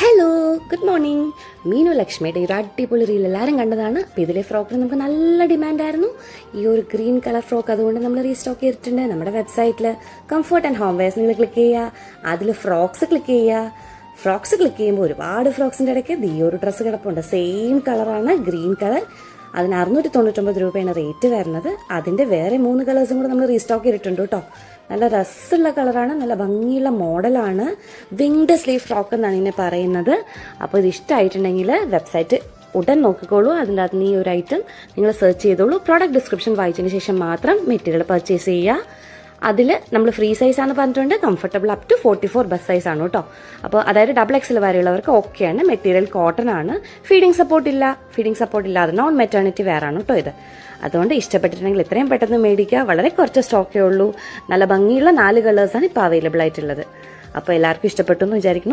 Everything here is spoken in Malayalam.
Hello, good morning. മീനു ലക്ഷ്മിയുടെ ഈ അടിപൊളി റീൽ എല്ലാവരും കണ്ടതാണ്. അപ്പോൾ ഇതിലെ ഫ്രോക്കിന് നമുക്ക് നല്ല ഡിമാൻഡായിരുന്നു. ഈ ഒരു ഗ്രീൻ കളർ ഫ്രോക്ക് അതുകൊണ്ട് നമ്മൾ റീസ്റ്റോക്ക് ചെയ്തിട്ടുണ്ട്. നമ്മുടെ വെബ്സൈറ്റിൽ കംഫർട്ട് ആൻഡ് ഹോം വെയർസ് നിങ്ങൾ ക്ലിക്ക് ചെയ്യുക, അതിൽ ഫ്രോക്സ് ക്ലിക്ക് ചെയ്യുക. ഫ്രോക്സ് ക്ലിക്ക് ചെയ്യുമ്പോൾ ഒരുപാട് ഫ്രോക്സിൻ്റെ ഇടയ്ക്ക് ഈ ഒരു ഡ്രസ്സ് കിടപ്പുണ്ട്. സെയിം കളറാണ്, ഗ്രീൻ കളർ. അതിന് 699 രൂപയാണ് റേറ്റ് വരുന്നത്. അതിൻ്റെ വേറെ 3 കളേഴ്സും കൂടെ നമ്മൾ റീസ്റ്റോക്ക് ചെയ്തിട്ടുണ്ട് കേട്ടോ. നല്ല രസമുള്ള കളറാണ്, നല്ല ഭംഗിയുള്ള മോഡലാണ്. വിങ്ഡ് സ്ലീവ് ഫ്രോക്ക് എന്നാണ് ഇതിനെ പറയുന്നത്. അപ്പോൾ ഇത് ഇഷ്ടമായിട്ടുണ്ടെങ്കിൽ വെബ്സൈറ്റ് ഉടൻ നോക്കിക്കോളൂ. അതിൻ്റെ അകത്ത് നിന്ന് ഈ ഒരു ഐറ്റം നിങ്ങൾ സെർച്ച് ചെയ്തോളൂ. പ്രോഡക്റ്റ് ഡിസ്ക്രിപ്ഷൻ വായിച്ചതിന് ശേഷം മാത്രം മെറ്റീരിയൽ പർച്ചേസ് ചെയ്യുക. അതിൽ നമ്മൾ ഫ്രീ സൈസാണ് പറഞ്ഞിട്ടുണ്ട്. കംഫർട്ടബിൾ അപ് ടു 44 ബസ് സൈസാണ് കേട്ടോ. അപ്പോൾ അതായത് XXL വരെയുള്ളവർക്ക് ഓക്കെയാണ്. മെറ്റീരിയൽ കോട്ടൺ ആണ്. ഫീഡിംഗ് സപ്പോർട്ട് ഇല്ലാതെ നോൺ മെറ്റേണിറ്റി വെയർ ആണ് കേട്ടോ ഇത്. അതുകൊണ്ട് ഇഷ്ടപ്പെട്ടിട്ടുണ്ടെങ്കിൽ എത്രയും പെട്ടെന്ന് മേടിക്കുക. വളരെ കുറച്ച് സ്റ്റോക്കേ ഉള്ളൂ. നല്ല ഭംഗിയുള്ള 4 കളേഴ്സാണ് ഇപ്പോൾ അവൈലബിൾ ആയിട്ടുള്ളത്. അപ്പോൾ എല്ലാവർക്കും ഇഷ്ടപ്പെട്ടു എന്ന് വിചാരിക്കുന്നു.